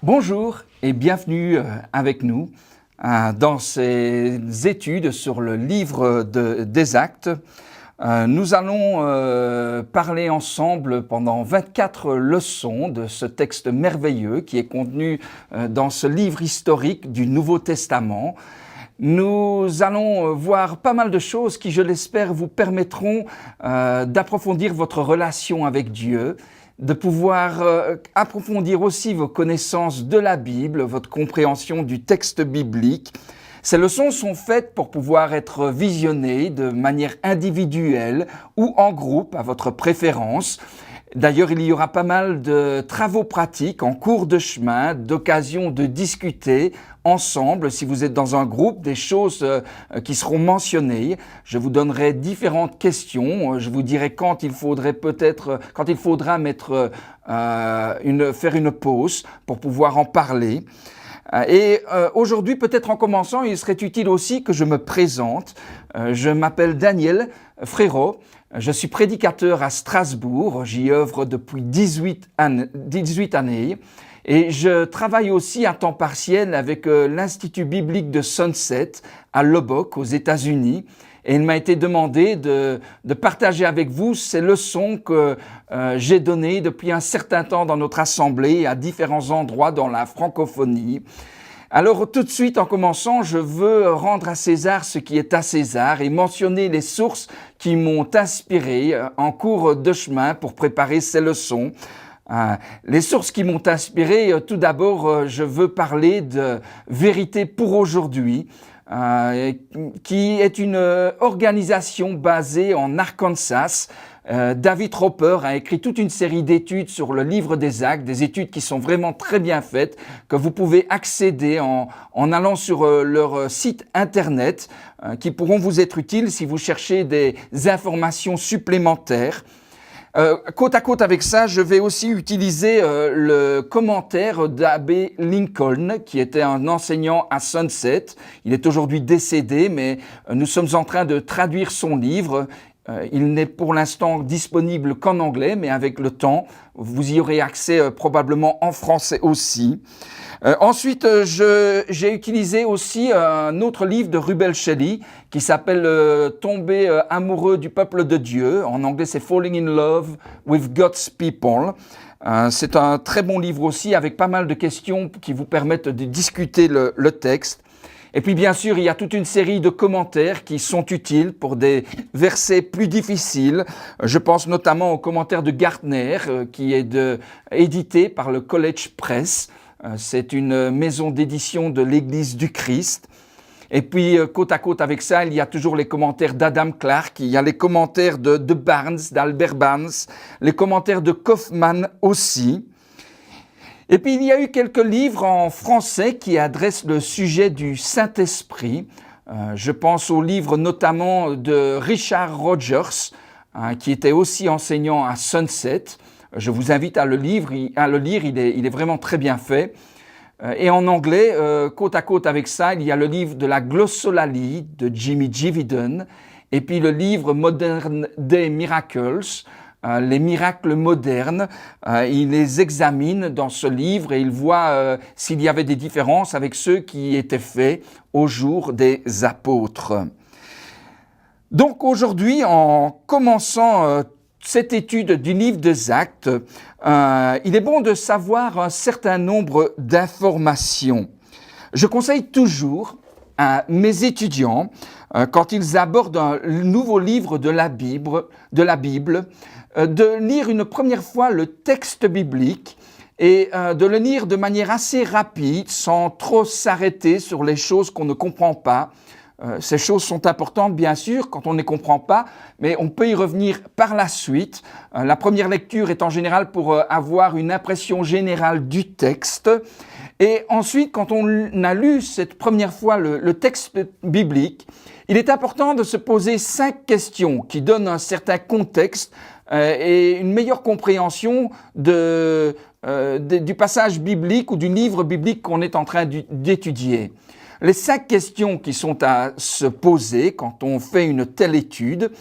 Bonjour et bienvenue avec nous dans ces études sur le livre des Actes. Nous allons parler ensemble pendant 24 leçons de ce texte merveilleux qui est contenu dans ce livre historique du Nouveau Testament. Nous allons voir pas mal de choses qui, je l'espère, vous permettront d'approfondir votre relation avec Dieu, de pouvoir approfondir aussi vos connaissances de la Bible, votre compréhension du texte biblique. Ces leçons sont faites pour pouvoir être visionnées de manière individuelle ou en groupe, à votre préférence. D'ailleurs, il y aura pas mal de travaux pratiques en cours de chemin, d'occasion de discuter ensemble, si vous êtes dans un groupe, des choses qui seront mentionnées. Je vous donnerai différentes questions. Je vous dirai quand il faudra faire une pause pour pouvoir en parler. Et aujourd'hui, peut-être en commençant, il serait utile aussi que je me présente. Je m'appelle Daniel Frérot. Je suis prédicateur à Strasbourg, j'y œuvre depuis 18 années et je travaille aussi à temps partiel avec l'Institut biblique de Sunset à Lubbock aux États-Unis. Et il m'a été demandé de partager avec vous ces leçons que j'ai données depuis un certain temps dans notre assemblée à différents endroits dans la francophonie. Alors tout de suite en commençant, je veux rendre à César ce qui est à César et mentionner les sources qui m'ont inspiré en cours de chemin pour préparer ces leçons. Les sources qui m'ont inspiré, tout d'abord, je veux parler de Vérité pour aujourd'hui, qui est une organisation basée en Arkansas. David Roper a écrit toute une série d'études sur le livre des Actes, des études qui sont vraiment très bien faites, que vous pouvez accéder en allant sur leur site internet, qui pourront vous être utiles si vous cherchez des informations supplémentaires. Côte à côte avec ça, je vais aussi utiliser le commentaire d'Abbé Lincoln, qui était un enseignant à Sunset. Il est aujourd'hui décédé, mais nous sommes en train de traduire son livre. Il n'est pour l'instant disponible qu'en anglais, mais avec le temps, vous y aurez accès probablement en français aussi. Ensuite, j'ai utilisé aussi un autre livre de Rubel Shelley qui s'appelle Tomber amoureux du peuple de Dieu. En anglais, c'est Falling in Love with God's People. C'est un très bon livre aussi avec pas mal de questions qui vous permettent de discuter le texte. Et puis bien sûr, il y a toute une série de commentaires qui sont utiles pour des versets plus difficiles. Je pense notamment aux commentaires de Gartner qui est édité par le College Press. C'est une maison d'édition de l'Église du Christ. Et puis, côte à côte avec ça, il y a toujours les commentaires d'Adam Clarke, il y a les commentaires de Barnes, d'Albert Barnes, les commentaires de Kaufmann aussi. Et puis, il y a eu quelques livres en français qui adressent le sujet du Saint-Esprit. Je pense aux livres notamment de Richard Rogers, qui était aussi enseignant à Sunset. Je vous invite à le lire, il est vraiment très bien fait. Et en anglais, côte à côte avec ça, il y a le livre de la glossolalie de Jimmy Jividan, et puis le livre Modern Day Miracles, les miracles modernes. Il les examine dans ce livre et il voit s'il y avait des différences avec ceux qui étaient faits au jour des apôtres. Donc aujourd'hui, en commençant cette étude du livre des Actes, il est bon de savoir un certain nombre d'informations. Je conseille toujours à mes étudiants, quand ils abordent un nouveau livre de la Bible, de lire une première fois le texte biblique et de le lire de manière assez rapide, sans trop s'arrêter sur les choses qu'on ne comprend pas. Ces choses sont importantes, bien sûr, quand on ne les comprend pas, mais on peut y revenir par la suite. La première lecture est en général pour avoir une impression générale du texte. Et ensuite, quand on a lu cette première fois le texte biblique, il est important de se poser 5 questions qui donnent un certain contexte et une meilleure compréhension du passage biblique ou du livre biblique qu'on est en train d'étudier. Les 5 questions qui sont à se poser quand on fait une telle étude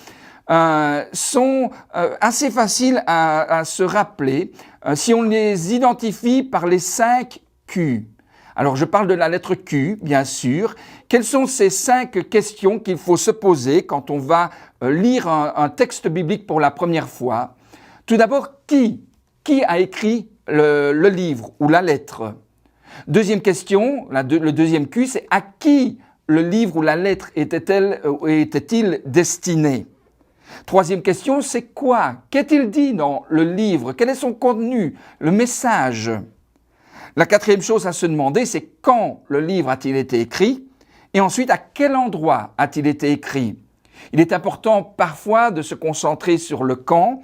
sont assez faciles à se rappeler si on les identifie par les 5 Q. Alors je parle de la lettre Q, bien sûr. Quelles sont ces 5 questions qu'il faut se poser quand on va lire un texte biblique pour la première fois? Tout d'abord, qui a écrit le livre ou la lettre? Deuxième question, le deuxième Q, c'est à qui le livre ou la lettre était-il destiné? Troisième question, c'est quoi? Qu'est-il dit dans le livre? Quel est son contenu, le message? La quatrième chose à se demander, c'est quand le livre a-t-il été écrit? Et ensuite, à quel endroit a-t-il été écrit? Il est important parfois de se concentrer sur le quand,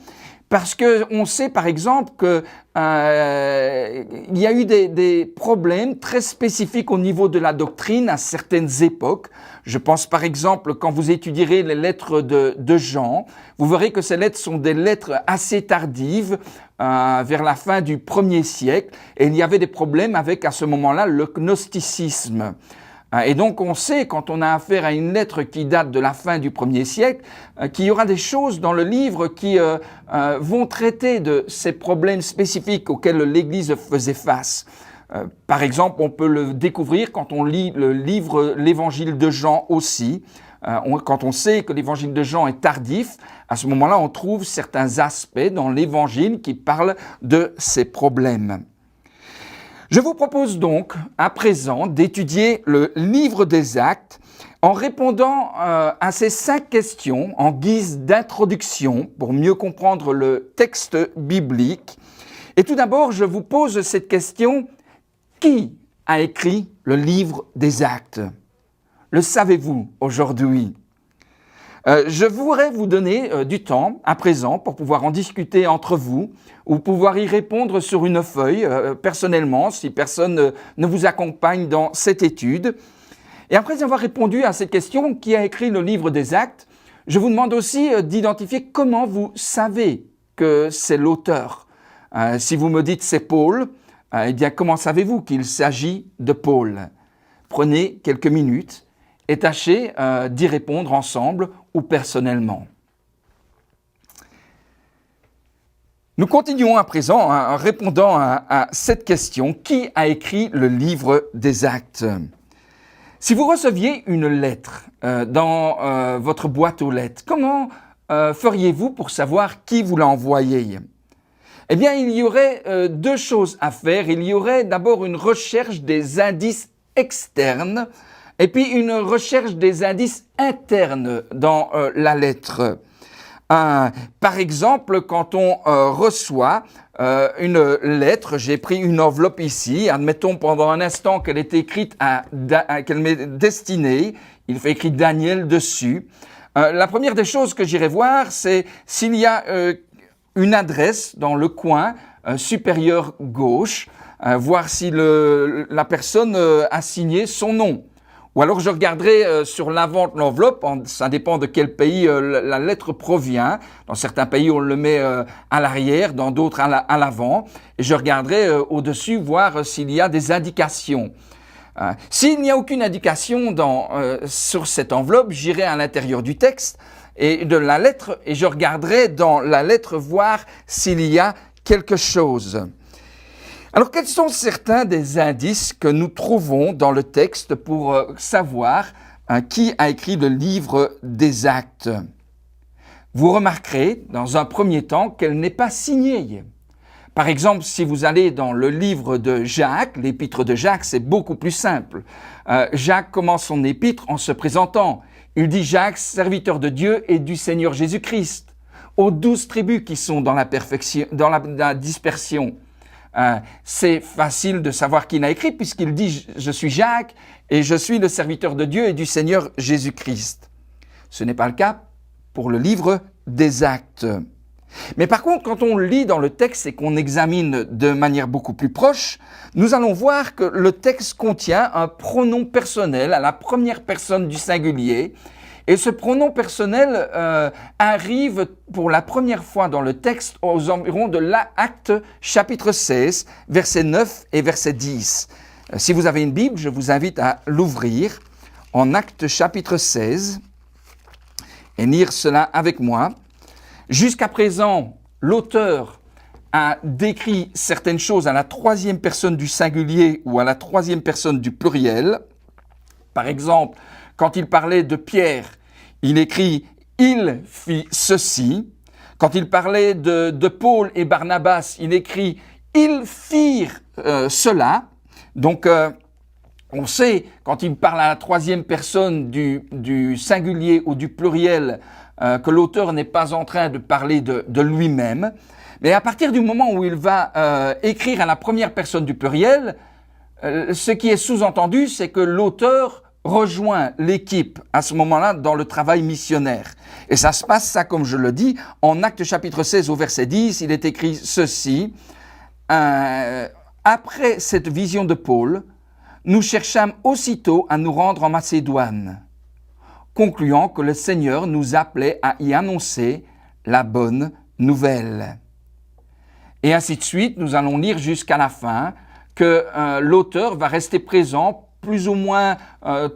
parce qu'on sait par exemple qu'il y a eu des problèmes très spécifiques au niveau de la doctrine à certaines époques. Je pense par exemple, quand vous étudierez les lettres de Jean, vous verrez que ces lettres sont des lettres assez tardives, vers la fin du 1er siècle, et il y avait des problèmes avec à ce moment-là le gnosticisme. Et donc on sait, quand on a affaire à une lettre qui date de la fin du 1er siècle, qu'il y aura des choses dans le livre qui vont traiter de ces problèmes spécifiques auxquels l'Église faisait face. Par exemple, on peut le découvrir quand on lit l'Évangile de Jean aussi. Quand on sait que l'Évangile de Jean est tardif, à ce moment-là, on trouve certains aspects dans l'Évangile qui parlent de ces problèmes. Je vous propose donc à présent d'étudier le livre des Actes en répondant à ces 5 questions en guise d'introduction pour mieux comprendre le texte biblique. Et tout d'abord, je vous pose cette question: qui a écrit le livre des Actes? Le savez-vous aujourd'hui? Je voudrais vous donner du temps à présent pour pouvoir en discuter entre vous ou pouvoir y répondre sur une feuille personnellement si personne ne vous accompagne dans cette étude. Et après avoir répondu à cette question, qui a écrit le livre des Actes, je vous demande aussi d'identifier comment vous savez que c'est l'auteur. Si vous me dites c'est Paul, eh bien comment savez-vous qu'il s'agit de Paul? Prenez quelques minutes et tâchez d'y répondre ensemble ou personnellement. Nous continuons à présent en répondant à cette question: qui a écrit le livre des Actes? Si vous receviez une lettre dans votre boîte aux lettres, comment feriez-vous pour savoir qui vous l'a envoyée? Eh bien, il y aurait 2 choses à faire. Il y aurait d'abord une recherche des indices externes et puis une recherche des indices internes dans la lettre. Par exemple, quand on reçoit une lettre, j'ai pris une enveloppe ici, admettons pendant un instant qu'elle est écrite qu'elle m'est destinée, il fait écrit Daniel dessus. La première des choses que j'irai voir, c'est s'il y a une adresse dans le coin supérieur gauche, voir si la personne a signé son nom. Ou alors je regarderai sur l'avant de l'enveloppe, ça dépend de quel pays la lettre provient. Dans certains pays, on le met à l'arrière, dans d'autres à l'avant. Et je regarderai au-dessus, voir s'il y a des indications. S'il n'y a aucune indication sur cette enveloppe, j'irai à l'intérieur du texte et de la lettre et je regarderai dans la lettre voir s'il y a quelque chose. Alors, quels sont certains des indices que nous trouvons dans le texte pour savoir qui a écrit le livre des Actes? Vous remarquerez, dans un premier temps, qu'elle n'est pas signée. Par exemple, si vous allez dans le livre de Jacques, l'épître de Jacques, c'est beaucoup plus simple. Jacques commence son épître en se présentant. Il dit « Jacques, serviteur de Dieu et du Seigneur Jésus-Christ » aux 12 tribus qui sont dans la dispersion. C'est facile de savoir qui l'a écrit puisqu'il dit « Je suis Jacques et je suis le serviteur de Dieu et du Seigneur Jésus-Christ ». Ce n'est pas le cas pour le livre des Actes. Mais par contre, quand on lit dans le texte et qu'on examine de manière beaucoup plus proche, nous allons voir que le texte contient un pronom personnel à la première personne du singulier. Et ce pronom personnel arrive pour la première fois dans le texte aux environs de l'Acte chapitre 16, versets 9 et verset 10. Si vous avez une Bible, je vous invite à l'ouvrir en Acte chapitre 16 et lire cela avec moi. Jusqu'à présent, l'auteur a décrit certaines choses à la troisième personne du singulier ou à la troisième personne du pluriel. Par exemple, quand il parlait de Pierre, il écrit « il fit ceci ». Quand il parlait de Paul et Barnabas, il écrit « ils firent cela ». Donc, on sait, quand il parle à la troisième personne du singulier ou du pluriel, que l'auteur n'est pas en train de parler de lui-même. Mais à partir du moment où il va écrire à la première personne du pluriel, ce qui est sous-entendu, c'est que l'auteur rejoint l'équipe à ce moment-là dans le travail missionnaire. Et ça se passe, ça comme je le dis, en Actes chapitre 16 au verset 10, il est écrit ceci. Après cette vision de Paul, nous cherchâmes aussitôt à nous rendre en Macédoine, concluant que le Seigneur nous appelait à y annoncer la bonne nouvelle. Et ainsi de suite, nous allons lire jusqu'à la fin que l'auteur va rester présent plus ou moins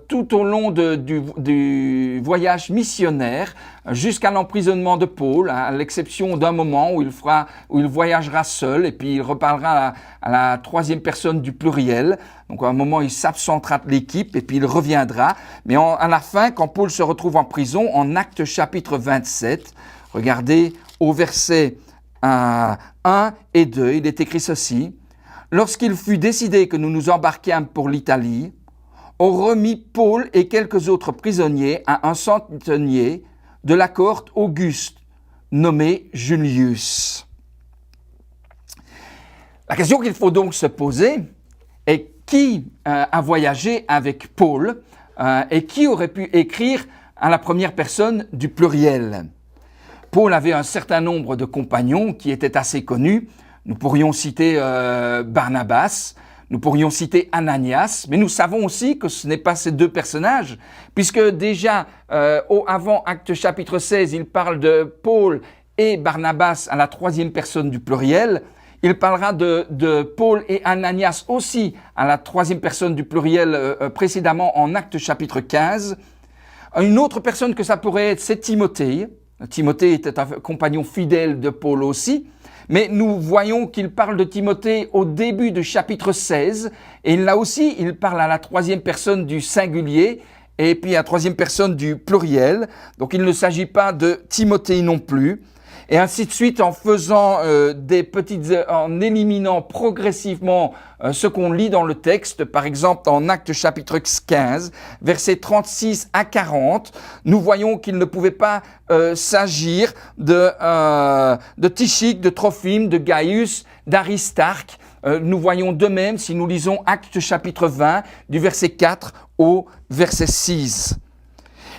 tout au long du voyage missionnaire jusqu'à l'emprisonnement de Paul, à l'exception d'un moment où il voyagera seul et puis il reparlera à la troisième personne du pluriel. Donc à un moment, il s'absentera de l'équipe et puis il reviendra. Mais à la fin, quand Paul se retrouve en prison, en Actes chapitre 27, regardez au verset 1 et 2, il est écrit ceci. Lorsqu'il fut décidé que nous nous embarquiâmes pour l'Italie, on remit Paul et quelques autres prisonniers à un centenier de la cohorte Auguste, nommé Julius. La question qu'il faut donc se poser est qui a voyagé avec Paul et qui aurait pu écrire à la première personne du pluriel. Paul avait un certain nombre de compagnons qui étaient assez connus. Nous pourrions citer Barnabas, nous pourrions citer Ananias, mais nous savons aussi que ce n'est pas ces deux personnages, puisque déjà avant Actes chapitre 16, il parle de Paul et Barnabas à la troisième personne du pluriel. Il parlera de Paul et Ananias aussi à la troisième personne du pluriel précédemment en Actes chapitre 15. Une autre personne que ça pourrait être, c'est Timothée. Timothée était un compagnon fidèle de Paul aussi. Mais nous voyons qu'il parle de Timothée au début du chapitre 16, et là aussi, il parle à la troisième personne du singulier, et puis à la troisième personne du pluriel. Donc il ne s'agit pas de Timothée non plus. Et ainsi de suite, en faisant en éliminant progressivement ce qu'on lit dans le texte, par exemple en Actes chapitre 15, versets 36 à 40, nous voyons qu'il ne pouvait pas s'agir de Tychique, de Trophime, de Gaius, d'Aristarque. Nous voyons de même si nous lisons Actes chapitre 20, du verset 4 au verset 6.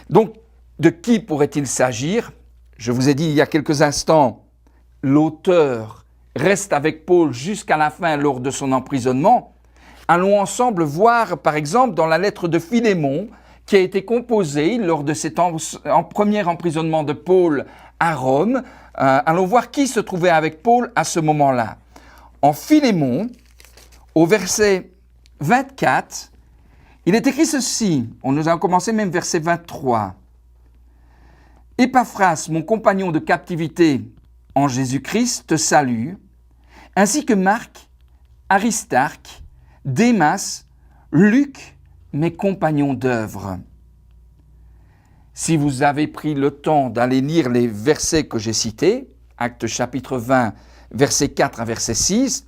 Donc, de qui pourrait-il s'agir ? Je vous ai dit il y a quelques instants, l'auteur reste avec Paul jusqu'à la fin lors de son emprisonnement. Allons ensemble voir, par exemple, dans la lettre de Philémon, qui a été composée lors de cet premier emprisonnement de Paul à Rome. Allons voir qui se trouvait avec Paul à ce moment-là. En Philémon, au verset 24, il est écrit ceci. On nous a commencé même verset 23. Épaphras, mon compagnon de captivité en Jésus-Christ, te salue, ainsi que Marc, Aristarque, Démas, Luc, mes compagnons d'œuvre. Si vous avez pris le temps d'aller lire les versets que j'ai cités, Actes chapitre 20, verset 4 à verset 6,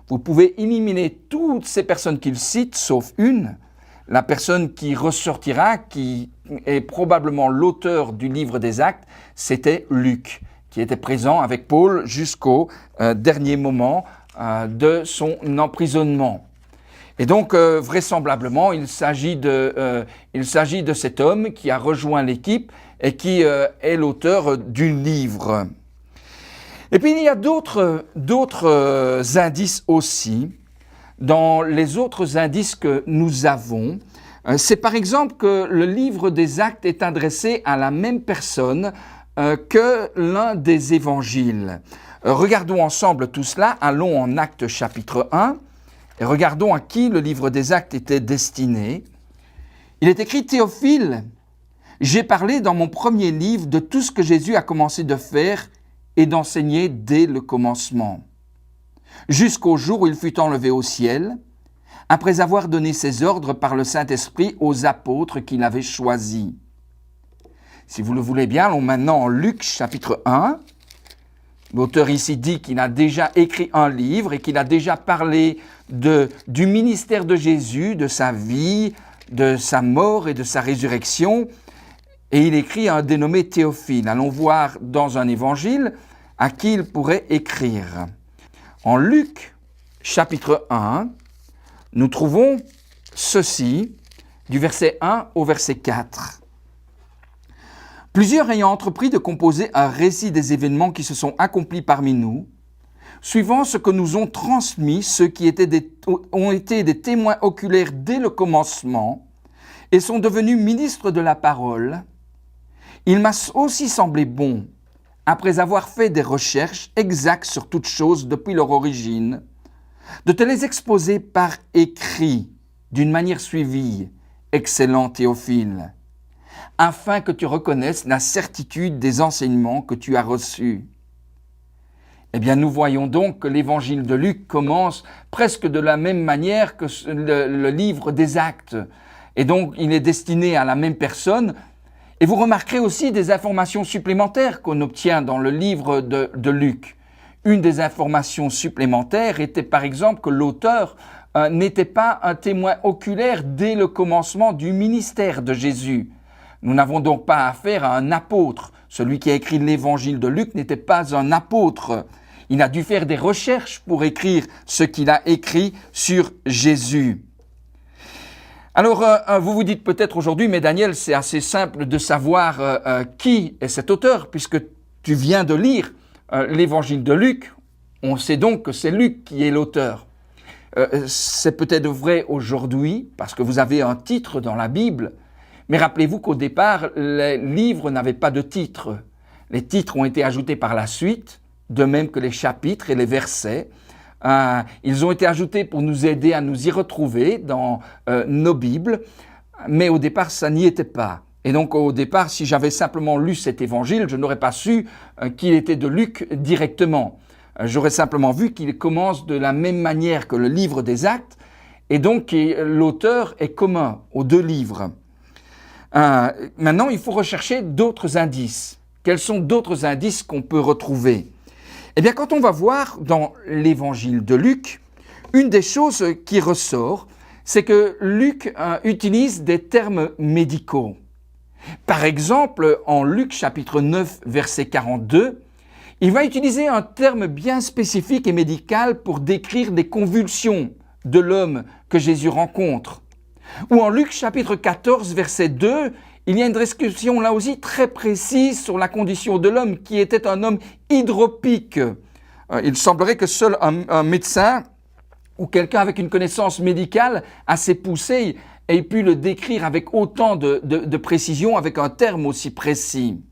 vous pouvez éliminer toutes ces personnes qu'il cite, sauf une, la personne qui ressortira, qui est probablement l'auteur du livre des Actes, c'était Luc, qui était présent avec Paul jusqu'au dernier moment de son emprisonnement. Et donc, vraisemblablement, il s'agit de cet homme qui a rejoint l'équipe et qui est l'auteur du livre. Et puis, il y a d'autres indices aussi. Dans les autres indices que nous avons, c'est par exemple que le livre des Actes est adressé à la même personne que l'un des évangiles. Regardons ensemble tout cela, allons en Actes chapitre 1 et regardons à qui le livre des Actes était destiné. Il est écrit « Théophile, j'ai parlé dans mon premier livre de tout ce que Jésus a commencé de faire et d'enseigner dès le commencement. jusqu'au jour où il fut enlevé au ciel, après avoir donné ses ordres par le Saint-Esprit aux apôtres qu'il avait choisis. Si vous le voulez bien, allons maintenant en Luc chapitre 1. L'auteur ici dit qu'il a déjà écrit un livre et qu'il a déjà parlé du ministère de Jésus, de sa vie, de sa mort et de sa résurrection. Et il écrit à un dénommé Théophile. Allons voir dans un évangile à qui il pourrait écrire. En Luc chapitre 1, nous trouvons ceci, du verset 1 au verset 4. Plusieurs ayant entrepris de composer un récit des événements qui se sont accomplis parmi nous, suivant ce que nous ont transmis ceux qui ont été des témoins oculaires dès le commencement et sont devenus ministres de la parole, il m'a aussi semblé bon, après avoir fait des recherches exactes sur toutes choses depuis leur origine, de te les exposer par écrit, d'une manière suivie, excellent Théophile, afin que tu reconnaisses la certitude des enseignements que tu as reçus. Eh bien, nous voyons donc que l'évangile de Luc commence presque de la même manière que le livre des Actes. Et donc, il est destiné à la même personne. Et vous remarquerez aussi des informations supplémentaires qu'on obtient dans le livre de Luc. Une des informations supplémentaires était par exemple que l'auteur n'était pas un témoin oculaire dès le commencement du ministère de Jésus. Nous n'avons donc pas affaire à un apôtre. Celui qui a écrit l'évangile de Luc n'était pas un apôtre. Il a dû faire des recherches pour écrire ce qu'il a écrit sur Jésus. Alors, vous vous dites peut-être aujourd'hui, mais Daniel, c'est assez simple de savoir qui est cet auteur, puisque tu viens de lire l'évangile de Luc. On sait donc que c'est Luc qui est l'auteur. C'est peut-être vrai aujourd'hui, parce que vous avez un titre dans la Bible, mais rappelez-vous qu'au départ, les livres n'avaient pas de titre. Les titres ont été ajoutés par la suite, de même que les chapitres et les versets. Ils ont été ajoutés pour nous aider à nous y retrouver dans nos Bibles, mais au départ, ça n'y était pas. Et donc, au départ, si j'avais simplement lu cet évangile, je n'aurais pas su qu'il était de Luc directement. J'aurais simplement vu qu'il commence de la même manière que le livre des Actes, et donc l'auteur est commun aux deux livres. Maintenant, il faut rechercher d'autres indices. Quels sont d'autres indices qu'on peut retrouver ? Eh bien, quand on va voir dans l'évangile de Luc, une des choses qui ressort, c'est que Luc utilise des termes médicaux. Par exemple, en Luc chapitre 9, verset 42, il va utiliser un terme bien spécifique et médical pour décrire des convulsions de l'homme que Jésus rencontre. Ou en Luc chapitre 14, verset 2, il y a une description là aussi très précise sur la condition de l'homme qui était un homme hydropique. Il semblerait que seul un médecin ou quelqu'un avec une connaissance médicale assez poussée ait pu le décrire avec autant de précision, avec un terme aussi précis.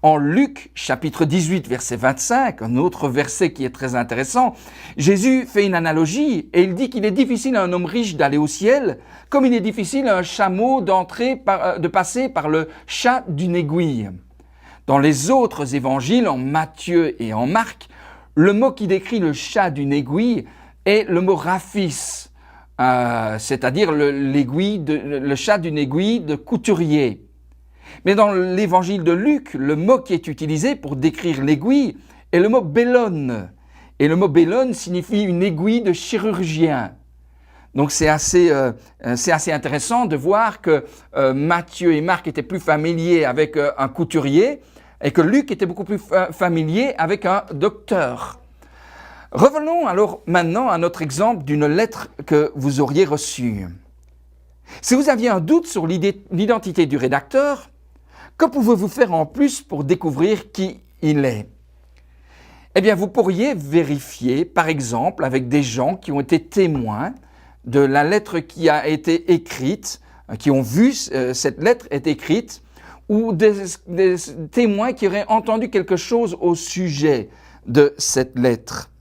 En Luc chapitre 18, verset 25, un autre verset qui est très intéressant, Jésus fait une analogie et il dit qu'il est difficile à un homme riche d'aller au ciel, comme il est difficile à un chameau de passer par le chat d'une aiguille. Dans les autres évangiles, en Matthieu et en Marc, le mot qui décrit le chat d'une aiguille est le mot raphis, c'est-à-dire le chat d'une aiguille de couturier. Mais dans l'évangile de Luc, le mot qui est utilisé pour décrire l'aiguille est le mot bélone. Et le mot bélone signifie une aiguille de chirurgien. Donc c'est assez intéressant de voir que Matthieu et Marc étaient plus familiers avec un couturier et que Luc était beaucoup plus familier avec un docteur. Revenons alors maintenant à notre exemple d'une lettre que vous auriez reçue. Si vous aviez un doute sur l'identité du rédacteur, que pouvez-vous faire en plus pour découvrir qui il est ? Eh bien, vous pourriez vérifier, par exemple, avec des gens qui ont été témoins de la lettre qui a été écrite, qui ont vu cette lettre être écrite, ou des témoins qui auraient entendu quelque chose au sujet de cette lettre.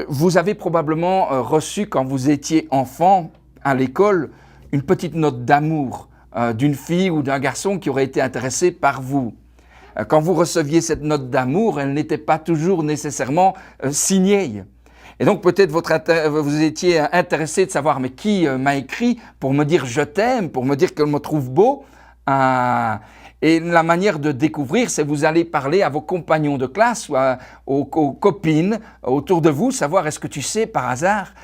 Vous avez probablement reçu, quand vous étiez enfant à l'école, une petite note d'amour d'une fille ou d'un garçon qui aurait été intéressé par vous. Quand vous receviez cette note d'amour, elle n'était pas toujours nécessairement signée. Et donc peut-être vous étiez intéressé de savoir mais qui m'a écrit pour me dire je t'aime, pour me dire qu'elle me trouve beau. Et la manière de découvrir, c'est vous allez parler à vos compagnons de classe ou aux copines autour de vous, savoir est-ce que tu sais par hasard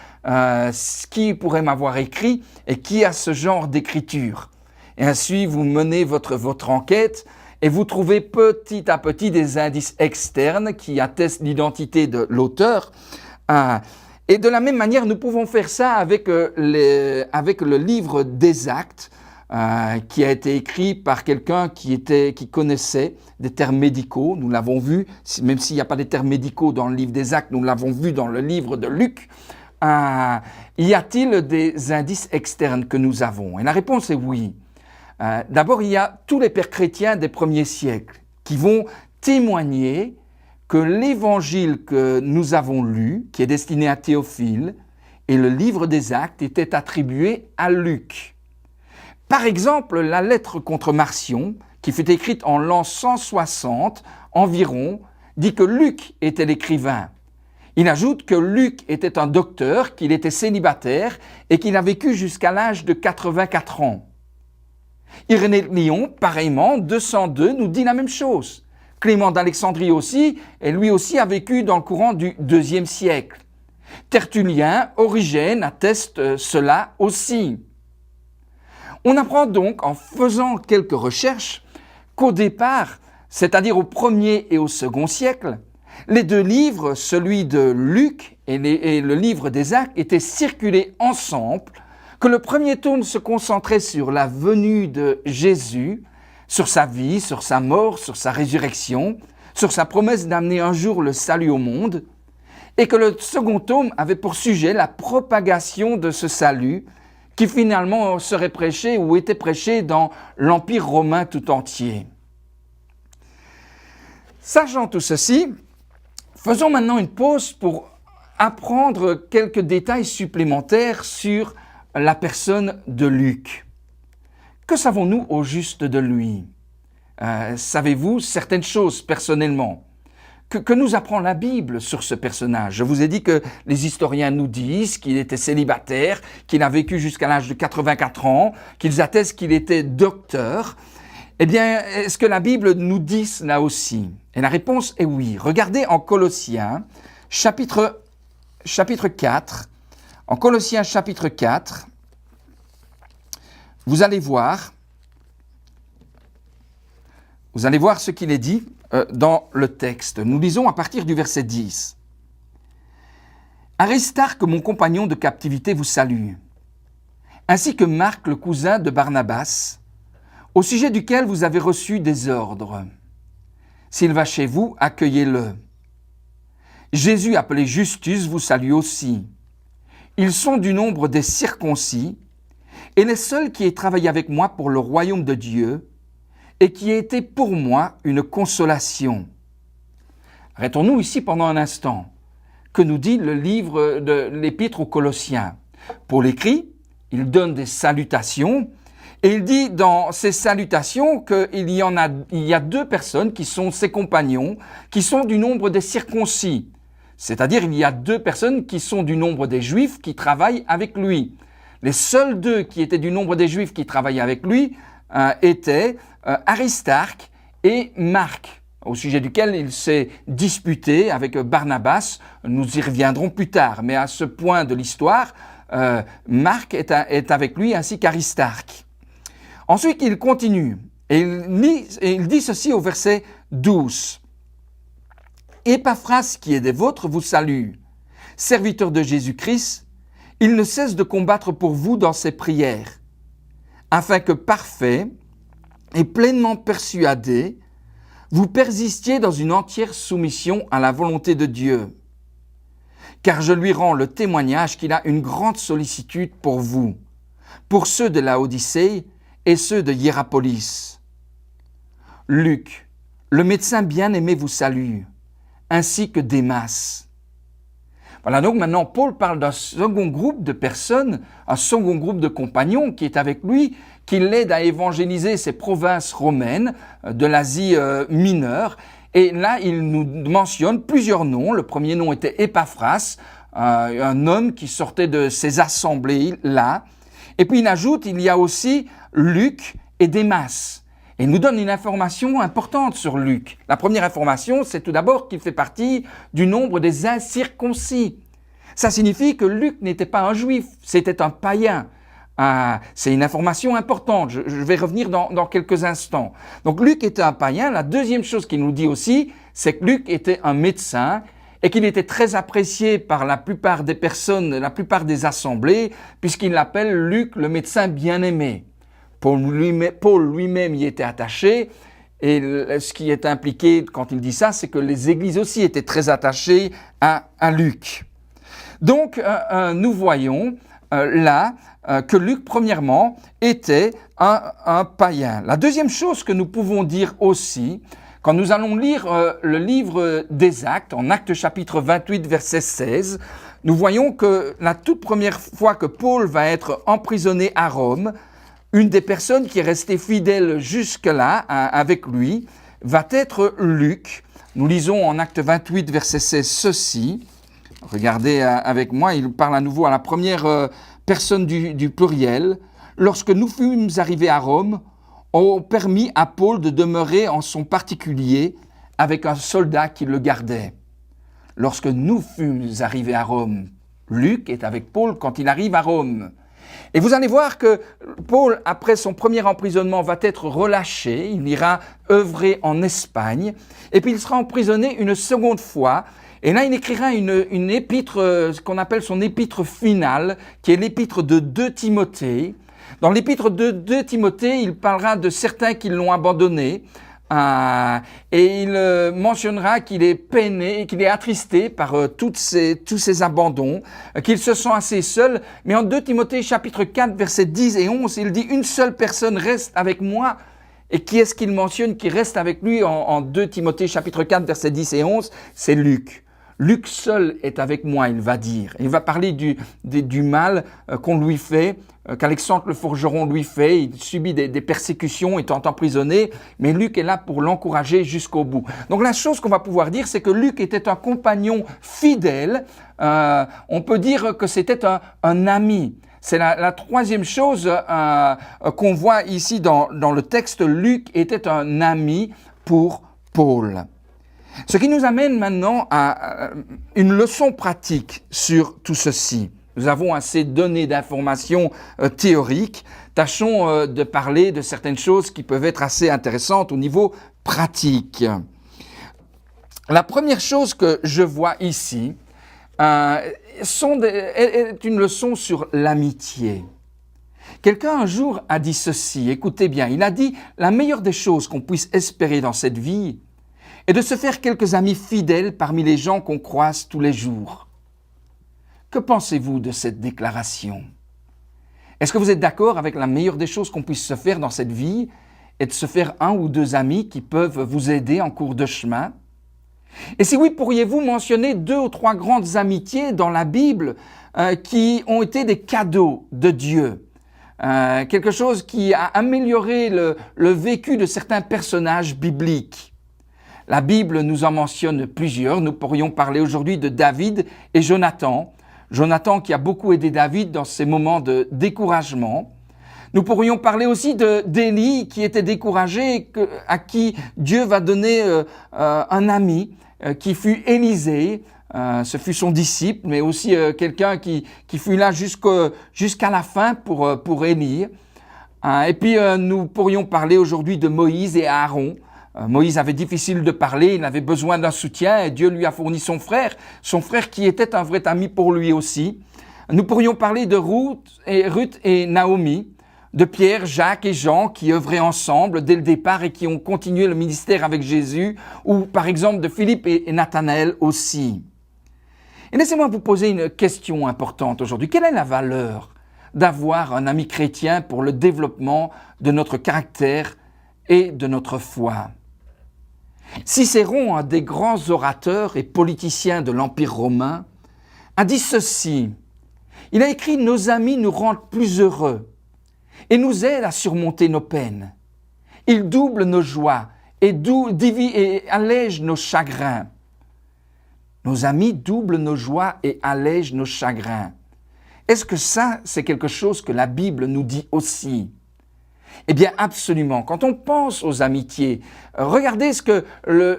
qui pourrait m'avoir écrit et qui a ce genre d'écriture. Et ainsi vous menez votre enquête et vous trouvez petit à petit des indices externes qui attestent l'identité de l'auteur. Et de la même manière, nous pouvons faire ça avec le livre des Actes, qui a été écrit par quelqu'un qui connaissait des termes médicaux. Nous l'avons vu, même s'il n'y a pas des termes médicaux dans le livre des Actes, nous l'avons vu dans le livre de Luc. Y a-t-il des indices externes que nous avons? Et la réponse est oui. D'abord, il y a tous les pères chrétiens des premiers siècles qui vont témoigner que l'évangile que nous avons lu, qui est destiné à Théophile, et le livre des Actes étaient attribués à Luc. Par exemple, la lettre contre Marcion, qui fut écrite en l'an 160 environ, dit que Luc était l'écrivain. Il ajoute que Luc était un docteur, qu'il était célibataire et qu'il a vécu jusqu'à l'âge de 84 ans. Irénée de Lyon, pareillement, 202, nous dit la même chose. Clément d'Alexandrie aussi, et lui aussi a vécu dans le courant du IIe siècle. Tertullien, Origène attestent cela aussi. On apprend donc, en faisant quelques recherches, qu'au départ, c'est-à-dire au 1er et au 2e siècle, les deux livres, celui de Luc et le livre des Actes, étaient circulés ensemble, que le premier tome se concentrait sur la venue de Jésus, sur sa vie, sur sa mort, sur sa résurrection, sur sa promesse d'amener un jour le salut au monde, et que le second tome avait pour sujet la propagation de ce salut qui finalement serait prêché ou était prêché dans l'Empire romain tout entier. Sachant tout ceci, faisons maintenant une pause pour apprendre quelques détails supplémentaires sur la personne de Luc. Que savons-nous au juste de lui? Savez-vous certaines choses personnellement? Que nous apprend la Bible sur ce personnage? Je vous ai dit que les historiens nous disent qu'il était célibataire, qu'il a vécu jusqu'à l'âge de 84 ans, qu'ils attestent qu'il était docteur. Eh bien, est-ce que la Bible nous dit cela aussi? Et la réponse est oui. Regardez en Colossiens, chapitre 4. En Colossiens, chapitre 4, vous allez voir ce qu'il est dit dans le texte. Nous lisons à partir du verset 10. « Aristarque, mon compagnon de captivité, vous salue, ainsi que Marc, le cousin de Barnabas, au sujet duquel vous avez reçu des ordres. S'il va chez vous, accueillez-le. Jésus, appelé Justus, vous salue aussi. Ils sont du nombre des circoncis, et les seuls qui aient travaillé avec moi pour le royaume de Dieu, et qui ait été pour moi une consolation. » Arrêtons-nous ici pendant un instant. Que nous dit le livre de l'Épître aux Colossiens? Paul écrit, il donne des salutations, et il dit dans ces salutations qu'il y a deux personnes qui sont ses compagnons, qui sont du nombre des circoncis. C'est-à-dire il y a deux personnes qui sont du nombre des Juifs qui travaillent avec lui. Les seuls deux qui étaient du nombre des Juifs qui travaillaient avec lui étaient Aristarque et Marc, au sujet duquel il s'est disputé avec Barnabas. Nous y reviendrons plus tard, mais à ce point de l'histoire, Marc est avec lui ainsi qu'Aristarque. Ensuite, il continue et il dit ceci au verset 12. « Épaphras, qui est des vôtres, vous salue. Serviteur de Jésus-Christ, il ne cesse de combattre pour vous dans ses prières, afin que parfait et pleinement persuadé, vous persistiez dans une entière soumission à la volonté de Dieu. Car je lui rends le témoignage qu'il a une grande sollicitude pour vous, pour ceux de Laodicée et ceux de Hiérapolis. Luc, le médecin bien-aimé vous salue, ainsi que Démas. » Voilà, donc maintenant Paul parle d'un second groupe de personnes, un second groupe de compagnons qui est avec lui, qui l'aide à évangéliser ces provinces romaines de l'Asie mineure. Et là, il nous mentionne plusieurs noms. Le premier nom était Épaphras, un homme qui sortait de ces assemblées-là. Et puis il ajoute, il y a aussi Luc et Démas. Et il nous donne une information importante sur Luc. La première information, c'est tout d'abord qu'il fait partie du nombre des incirconcis. Ça signifie que Luc n'était pas un juif, c'était un païen. C'est une information importante, je vais revenir dans quelques instants. Donc Luc était un païen. La deuxième chose qu'il nous dit aussi, c'est que Luc était un médecin et qu'il était très apprécié par la plupart des personnes, la plupart des assemblées, puisqu'il l'appelle Luc le médecin bien-aimé. Paul lui-même y était attaché, et ce qui est impliqué quand il dit ça, c'est que les églises aussi étaient très attachées à Luc. Donc nous voyons là que Luc, premièrement, était un païen. La deuxième chose que nous pouvons dire aussi, quand nous allons lire le livre des Actes, en Actes chapitre 28, verset 16, nous voyons que la toute première fois que Paul va être emprisonné à Rome, une des personnes qui est restée fidèle jusque-là avec lui va être Luc. Nous lisons en Actes 28, verset 16, ceci. Regardez avec moi, il parle à nouveau à la première personne du pluriel. Lorsque nous fûmes arrivés à Rome, on permit à Paul de demeurer en son particulier avec un soldat qui le gardait. Lorsque nous fûmes arrivés à Rome, Luc est avec Paul quand il arrive à Rome. Et vous allez voir que Paul, après son premier emprisonnement, va être relâché, il ira œuvrer en Espagne, et puis il sera emprisonné une seconde fois, et là il écrira une épître, ce qu'on appelle son épître finale, qui est l'épître de 2 Timothée. Dans l'épître de 2 Timothée, il parlera de certains qui l'ont abandonné, et il mentionnera qu'il est peiné, qu'il est attristé par tous ces abandons, qu'il se sent assez seul. Mais en 2 Timothée chapitre 4 versets 10 et 11, il dit « Une seule personne reste avec moi ». Et qui est-ce qu'il mentionne qui reste avec lui en 2 Timothée chapitre 4 versets 10 et 11 ? C'est Luc. Luc seul est avec moi, il va dire. Il va parler du mal qu'on lui fait, qu'Alexandre le forgeron lui fait. Il subit des persécutions étant emprisonné, mais Luc est là pour l'encourager jusqu'au bout. Donc la chose qu'on va pouvoir dire, c'est que Luc était un compagnon fidèle. On peut dire que c'était un ami. C'est la troisième chose qu'on voit ici dans le texte. Luc était un ami pour Paul. Ce qui nous amène maintenant à une leçon pratique sur tout ceci. Nous avons assez donné d'informations théoriques. Tâchons de parler de certaines choses qui peuvent être assez intéressantes au niveau pratique. La première chose que je vois ici est une leçon sur l'amitié. Quelqu'un un jour a dit ceci, écoutez bien, il a dit « La meilleure des choses qu'on puisse espérer dans cette vie, et de se faire quelques amis fidèles parmi les gens qu'on croise tous les jours. » Que pensez-vous de cette déclaration? Est-ce que vous êtes d'accord avec la meilleure des choses qu'on puisse se faire dans cette vie et de se faire 1 ou 2 amis qui peuvent vous aider en cours de chemin? Et si oui, pourriez-vous mentionner 2 ou 3 grandes amitiés dans la Bible qui ont été des cadeaux de Dieu? Quelque chose qui a amélioré le vécu de certains personnages bibliques. La Bible nous en mentionne plusieurs. Nous pourrions parler aujourd'hui de David et Jonathan. Jonathan qui a beaucoup aidé David dans ses moments de découragement. Nous pourrions parler aussi d'Élie qui était découragé, à qui Dieu va donner un ami qui fut Élisée. Ce fut son disciple, mais aussi quelqu'un qui fut là jusqu'à la fin pour Élie. Et puis nous pourrions parler aujourd'hui de Moïse et Aaron. Moïse avait difficile de parler, il avait besoin d'un soutien et Dieu lui a fourni son frère qui était un vrai ami pour lui aussi. Nous pourrions parler de Ruth et Naomi, de Pierre, Jacques et Jean qui œuvraient ensemble dès le départ et qui ont continué le ministère avec Jésus, ou par exemple de Philippe et Nathanaël aussi. Et laissez-moi vous poser une question importante aujourd'hui. Quelle est la valeur d'avoir un ami chrétien pour le développement de notre caractère et de notre foi? Cicéron, un des grands orateurs et politiciens de l'Empire romain, a dit ceci. Il a écrit « Nos amis nous rendent plus heureux. et nous aide à surmonter nos peines. Il double nos joies et allège nos chagrins. Nos amis doublent nos joies et allègent nos chagrins. Est-ce que ça, c'est quelque chose que la Bible nous dit aussi? Eh bien, absolument. Quand on pense aux amitiés, regardez ce que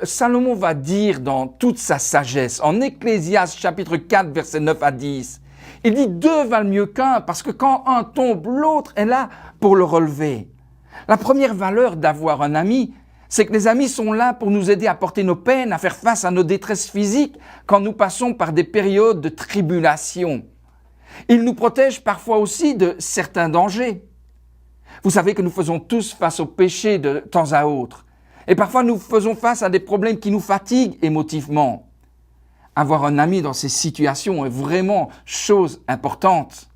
Salomon va dire dans toute sa sagesse. En Ecclésiaste chapitre 4, versets 9 à 10. Il dit « Deux valent mieux qu'un, parce que quand un tombe, l'autre est là pour le relever. » La première valeur d'avoir un ami, c'est que les amis sont là pour nous aider à porter nos peines, à faire face à nos détresses physiques quand nous passons par des périodes de tribulation. Ils nous protègent parfois aussi de certains dangers. Vous savez que nous faisons tous face au péché de temps à autre. Et parfois nous faisons face à des problèmes qui nous fatiguent émotivement. Avoir un ami dans ces situations est vraiment chose importante.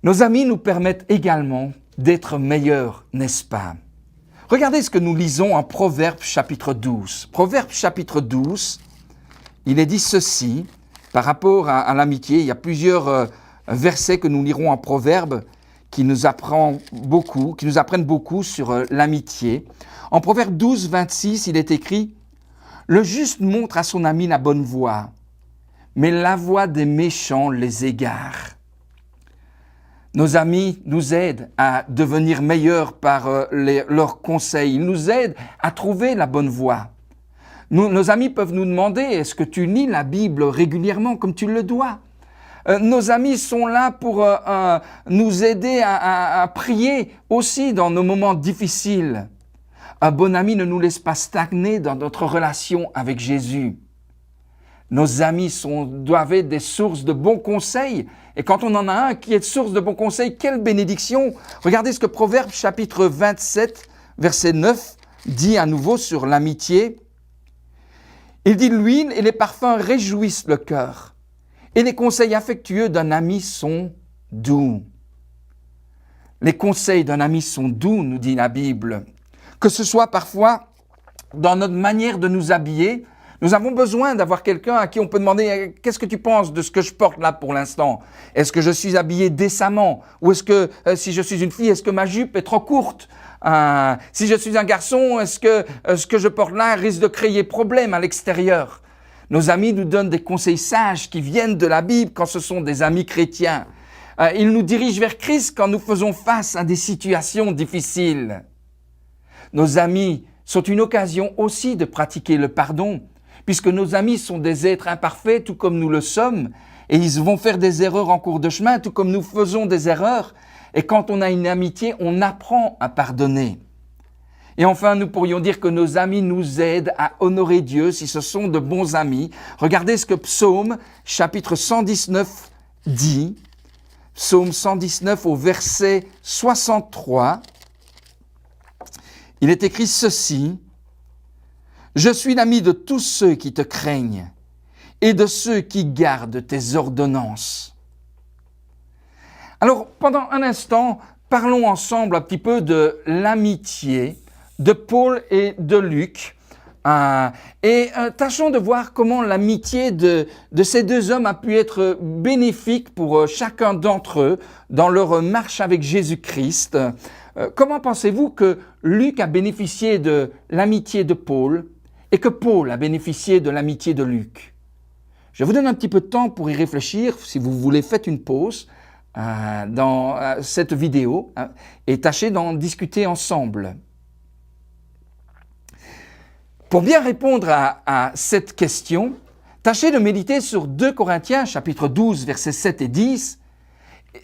Nos amis nous permettent également d'être meilleurs, n'est-ce pas? Regardez ce que nous lisons en Proverbes chapitre 12. Proverbes chapitre 12, il est dit ceci, par rapport à l'amitié. Il y a plusieurs versets que nous lirons en Proverbes qui nous apprennent beaucoup sur l'amitié. En Proverbes 12, 26, il est écrit « Le juste montre à son ami la bonne voie, mais la voie des méchants les égare. » Nos amis nous aident à devenir meilleurs par leurs conseils. Ils nous aident à trouver la bonne voie. Nos amis peuvent nous demander « Est-ce que tu lis la Bible régulièrement comme tu le dois ?» Nos amis sont là pour nous aider à prier aussi dans nos moments difficiles. Un bon ami ne nous laisse pas stagner dans notre relation avec Jésus. Nos amis doivent être des sources de bons conseils. Et quand on en a un qui est source de bons conseils, quelle bénédiction! Regardez ce que Proverbes chapitre 27, verset 9, dit à nouveau sur l'amitié. Il dit « L'huile et les parfums réjouissent le cœur, et les conseils affectueux d'un ami sont doux. » Les conseils d'un ami sont doux, nous dit la Bible. Que ce soit parfois dans notre manière de nous habiller, nous avons besoin d'avoir quelqu'un à qui on peut demander « Qu'est-ce que tu penses de ce que je porte là pour l'instant? Est-ce que je suis habillé décemment? Ou est-ce que, si je suis une fille, est-ce que ma jupe est trop courte? Si je suis un garçon, est-ce que ce que je porte là risque de créer problème à l'extérieur? » Nos amis nous donnent des conseils sages qui viennent de la Bible quand ce sont des amis chrétiens. Ils nous dirigent vers Christ quand nous faisons face à des situations difficiles. Nos amis sont une occasion aussi de pratiquer le pardon, puisque nos amis sont des êtres imparfaits, tout comme nous le sommes, et ils vont faire des erreurs en cours de chemin, tout comme nous faisons des erreurs. Et quand on a une amitié, on apprend à pardonner. Et enfin, nous pourrions dire que nos amis nous aident à honorer Dieu si ce sont de bons amis. Regardez ce que Psaume, chapitre 119, dit. Psaume 119 au verset 63. Il est écrit ceci. « Je suis l'ami de tous ceux qui te craignent et de ceux qui gardent tes ordonnances. » Alors, pendant un instant, parlons ensemble un petit peu de l'amitié de Paul et de Luc. Tâchons de voir comment l'amitié de ces deux hommes a pu être bénéfique pour chacun d'entre eux dans leur marche avec Jésus-Christ. Comment pensez-vous que Luc a bénéficié de l'amitié de Paul et que Paul a bénéficié de l'amitié de Luc? Je vous donne un petit peu de temps pour y réfléchir. Si vous voulez, faites une pause dans cette vidéo et tâchez d'en discuter ensemble. Pour bien répondre à cette question, tâchez de méditer sur 2 Corinthiens chapitre 12 versets 7 et 10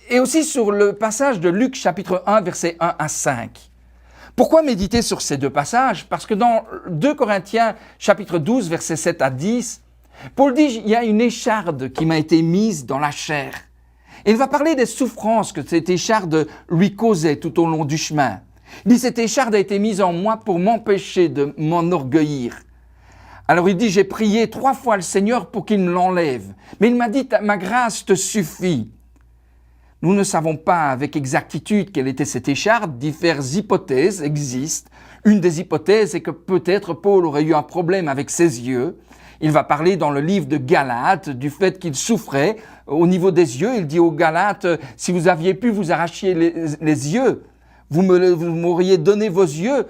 et aussi sur le passage de Luc chapitre 1 versets 1 à 5. Pourquoi méditer sur ces deux passages? Parce que dans 2 Corinthiens chapitre 12 versets 7 à 10, Paul dit « Il y a une écharde qui m'a été mise dans la chair. » Et il va parler des souffrances que cette écharde lui causait tout au long du chemin. Il dit « Cette écharde a été mise en moi pour m'empêcher de m'enorgueillir. » Alors il dit « J'ai prié 3 fois le Seigneur pour qu'il me l'enlève. Mais il m'a dit « Ma grâce te suffit. » Nous ne savons pas avec exactitude quelle était cette écharde. Diverses hypothèses existent. Une des hypothèses est que peut-être Paul aurait eu un problème avec ses yeux. Il va parler dans le livre de Galates du fait qu'il souffrait au niveau des yeux. Il dit aux Galates, si vous aviez pu vous arracher les yeux, vous m'auriez donné vos yeux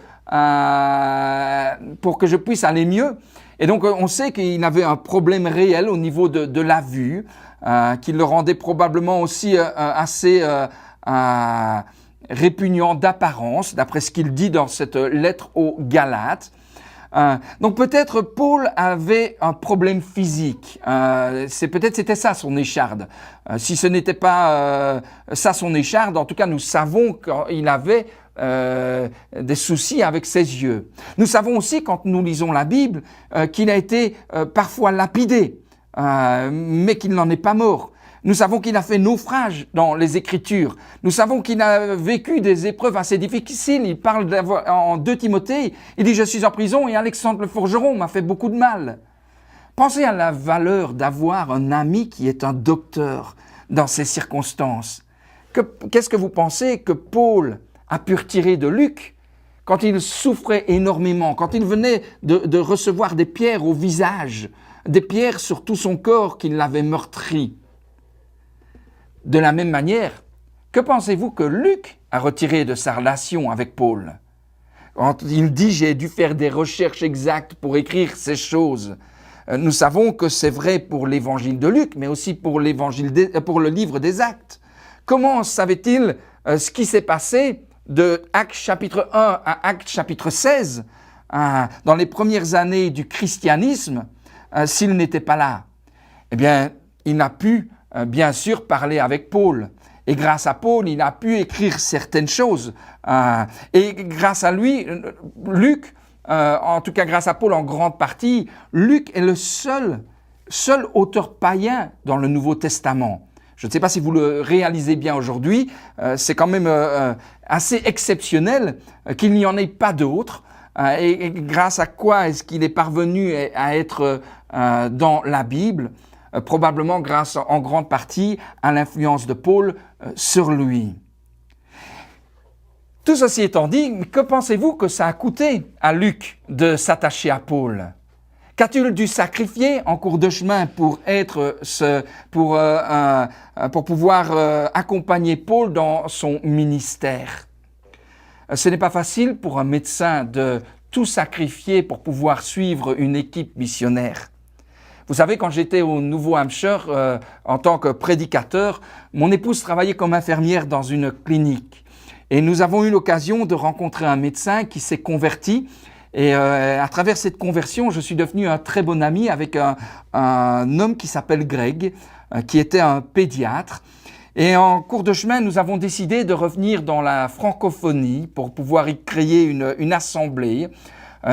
pour que je puisse aller mieux. Et donc on sait qu'il avait un problème réel au niveau de la vue, qui le rendait probablement aussi assez répugnant d'apparence, d'après ce qu'il dit dans cette lettre aux Galates. Donc peut-être Paul avait un problème physique. Peut-être c'était ça son écharde. Si ce n'était pas ça son écharde, en tout cas nous savons qu'il avait des soucis avec ses yeux. Nous savons aussi, quand nous lisons la Bible, qu'il a été parfois lapidé, mais qu'il n'en est pas mort. Nous savons qu'il a fait naufrage dans les Écritures. Nous savons qu'il a vécu des épreuves assez difficiles. Il parle en 2 Timothée, il dit « Je suis en prison et Alexandre le forgeron m'a fait beaucoup de mal ». Pensez à la valeur d'avoir un ami qui est un docteur dans ces circonstances. Qu'est-ce que vous pensez que Paul a pu retirer de Luc quand il souffrait énormément, quand il venait de recevoir des pierres au visage, des pierres sur tout son corps qui l'avaient meurtri? De la même manière, que pensez-vous que Luc a retiré de sa relation avec Paul? Quand il dit « j'ai dû faire des recherches exactes pour écrire ces choses », nous savons que c'est vrai pour l'évangile de Luc, mais aussi pour le livre des Actes. Comment savait-il ce qui s'est passé de Actes chapitre 1 à Actes chapitre 16, dans les premières années du christianisme, s'il n'était pas là? Eh bien, il n'a pu bien sûr parler avec Paul. Et grâce à Paul, il a pu écrire certaines choses. Et grâce à lui, Luc, en tout cas grâce à Paul en grande partie, Luc est le seul auteur païen dans le Nouveau Testament. Je ne sais pas si vous le réalisez bien aujourd'hui, c'est quand même assez exceptionnel qu'il n'y en ait pas d'autres. Et grâce à quoi est-ce qu'il est parvenu à être dans la Bible? Probablement grâce en grande partie à l'influence de Paul sur lui. Tout ceci étant dit, que pensez-vous que ça a coûté à Luc de s'attacher à Paul? Qu'a-t-il dû sacrifier en cours de chemin pour pouvoir accompagner Paul dans son ministère? Ce n'est pas facile pour un médecin de tout sacrifier pour pouvoir suivre une équipe missionnaire. Vous savez, quand j'étais au Nouveau-Hampshire en tant que prédicateur, mon épouse travaillait comme infirmière dans une clinique. Et nous avons eu l'occasion de rencontrer un médecin qui s'est converti. Et à travers cette conversion, je suis devenu un très bon ami avec un homme qui s'appelle Greg, qui était un pédiatre. Et en cours de chemin, nous avons décidé de revenir dans la francophonie pour pouvoir y créer une assemblée.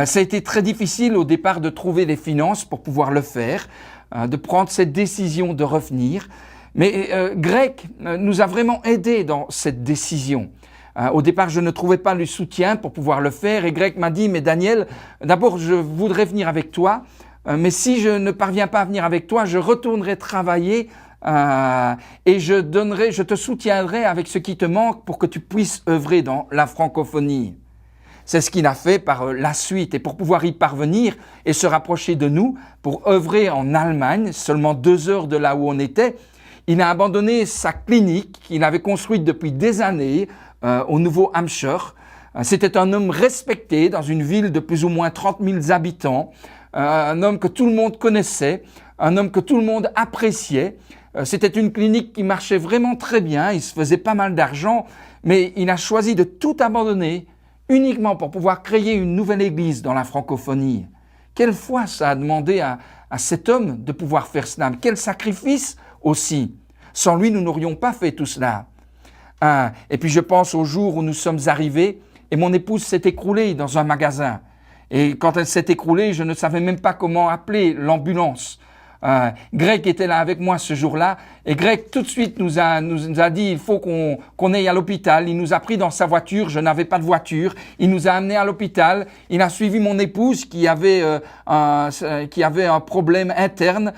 Ça a été très difficile au départ de trouver les finances pour pouvoir le faire, de prendre cette décision de revenir. Mais Greg nous a vraiment aidés dans cette décision. Au départ, je ne trouvais pas le soutien pour pouvoir le faire et Greg m'a dit « Mais Daniel, d'abord je voudrais venir avec toi, mais si je ne parviens pas à venir avec toi, je retournerai travailler et je te soutiendrai avec ce qui te manque pour que tu puisses œuvrer dans la francophonie. » C'est ce qu'il a fait par la suite. Et pour pouvoir y parvenir et se rapprocher de nous, pour œuvrer en Allemagne, seulement 2 heures de là où on était, il a abandonné sa clinique qu'il avait construite depuis des années au Nouveau-Hampshire. C'était un homme respecté dans une ville de plus ou moins 30 000 habitants, un homme que tout le monde connaissait, un homme que tout le monde appréciait. C'était une clinique qui marchait vraiment très bien, il se faisait pas mal d'argent, mais il a choisi de tout abandonner uniquement pour pouvoir créer une nouvelle église dans la francophonie. Quelle foi ça a demandé à cet homme de pouvoir faire cela? Quel sacrifice aussi! Sans lui, nous n'aurions pas fait tout cela. Et puis je pense au jour où nous sommes arrivés et mon épouse s'est écroulée dans un magasin. Et quand elle s'est écroulée, je ne savais même pas comment appeler l'ambulance. Greg était là avec moi ce jour-là et Greg tout de suite nous a dit il faut qu'on aille à l'hôpital. Il nous a pris dans sa voiture, je n'avais pas de voiture. Il nous a amenés à l'hôpital. Il a suivi mon épouse qui avait un problème interne,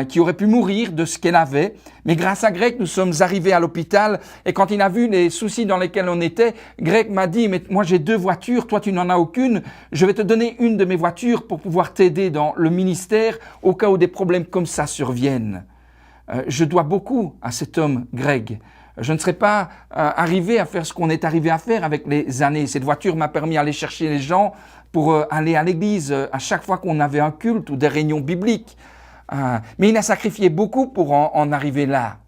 qui aurait pu mourir de ce qu'elle avait. Mais grâce à Greg, nous sommes arrivés à l'hôpital et quand il a vu les soucis dans lesquels on était, Greg m'a dit mais moi j'ai 2 voitures, toi tu n'en as aucune. Je vais te donner une de mes voitures pour pouvoir t'aider dans le ministère au cas où des problèmes comme ça surviennent. Je dois beaucoup à cet homme, Greg. Je ne serais pas arrivé à faire ce qu'on est arrivé à faire avec les années. Cette voiture m'a permis d'aller chercher les gens pour aller à l'église à chaque fois qu'on avait un culte ou des réunions bibliques. Mais il a sacrifié beaucoup pour en arriver là.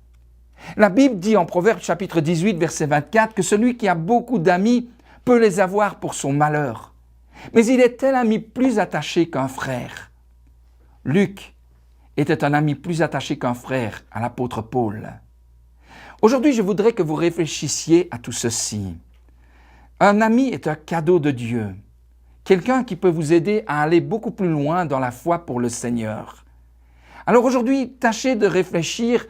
La Bible dit en Proverbes chapitre 18, verset 24, que celui qui a beaucoup d'amis peut les avoir pour son malheur. Mais il est tel ami plus attaché qu'un frère. Luc était un ami plus attaché qu'un frère à l'apôtre Paul. Aujourd'hui, je voudrais que vous réfléchissiez à tout ceci. Un ami est un cadeau de Dieu, quelqu'un qui peut vous aider à aller beaucoup plus loin dans la foi pour le Seigneur. Alors aujourd'hui, tâchez de réfléchir,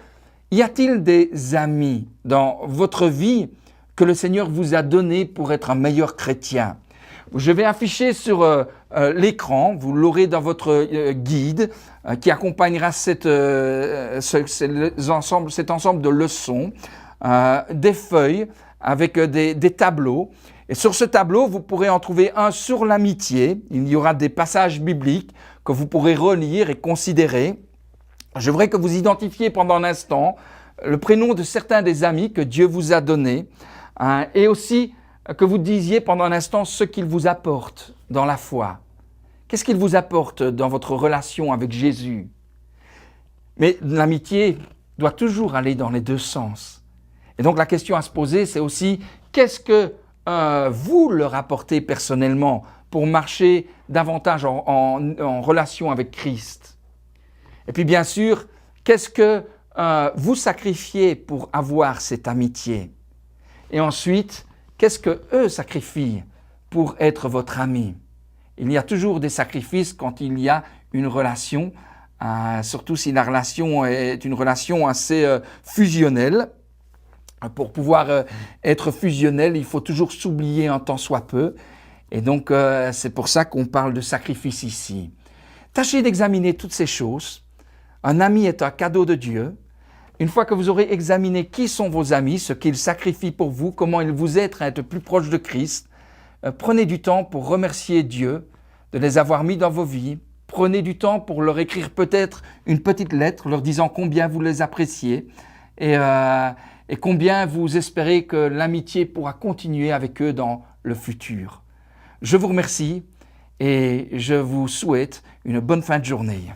y a-t-il des amis dans votre vie que le Seigneur vous a donnés pour être un meilleur chrétien? Je vais afficher sur l'écran, vous l'aurez dans votre guide qui accompagnera cet ensemble de leçons, des feuilles avec des tableaux. Et sur ce tableau, vous pourrez en trouver un sur l'amitié. Il y aura des passages bibliques que vous pourrez relire et considérer. Je voudrais que vous identifiez pendant un instant le prénom de certains des amis que Dieu vous a donnés et aussi que vous disiez pendant un instant ce qu'il vous apporte dans la foi. Qu'est-ce qu'il vous apporte dans votre relation avec Jésus? Mais l'amitié doit toujours aller dans les 2 sens. Et donc la question à se poser, c'est aussi qu'est-ce que vous leur apportez personnellement pour marcher davantage en relation avec Christ? Et puis bien sûr, qu'est-ce que vous sacrifiez pour avoir cette amitié? Et ensuite, qu'est-ce que eux sacrifient pour être votre ami? Il y a toujours des sacrifices quand il y a une relation, surtout si la relation est une relation assez fusionnelle. Pour pouvoir être fusionnel, il faut toujours s'oublier un tant soit peu. Et donc, c'est pour ça qu'on parle de sacrifice ici. Tâchez d'examiner toutes ces choses. Un ami est un cadeau de Dieu. Une fois que vous aurez examiné qui sont vos amis, ce qu'ils sacrifient pour vous, comment ils vous aident à être plus proche de Christ, prenez du temps pour remercier Dieu de les avoir mis dans vos vies. Prenez du temps pour leur écrire peut-être une petite lettre leur disant combien vous les appréciez et combien vous espérez que l'amitié pourra continuer avec eux dans le futur. Je vous remercie et je vous souhaite une bonne fin de journée.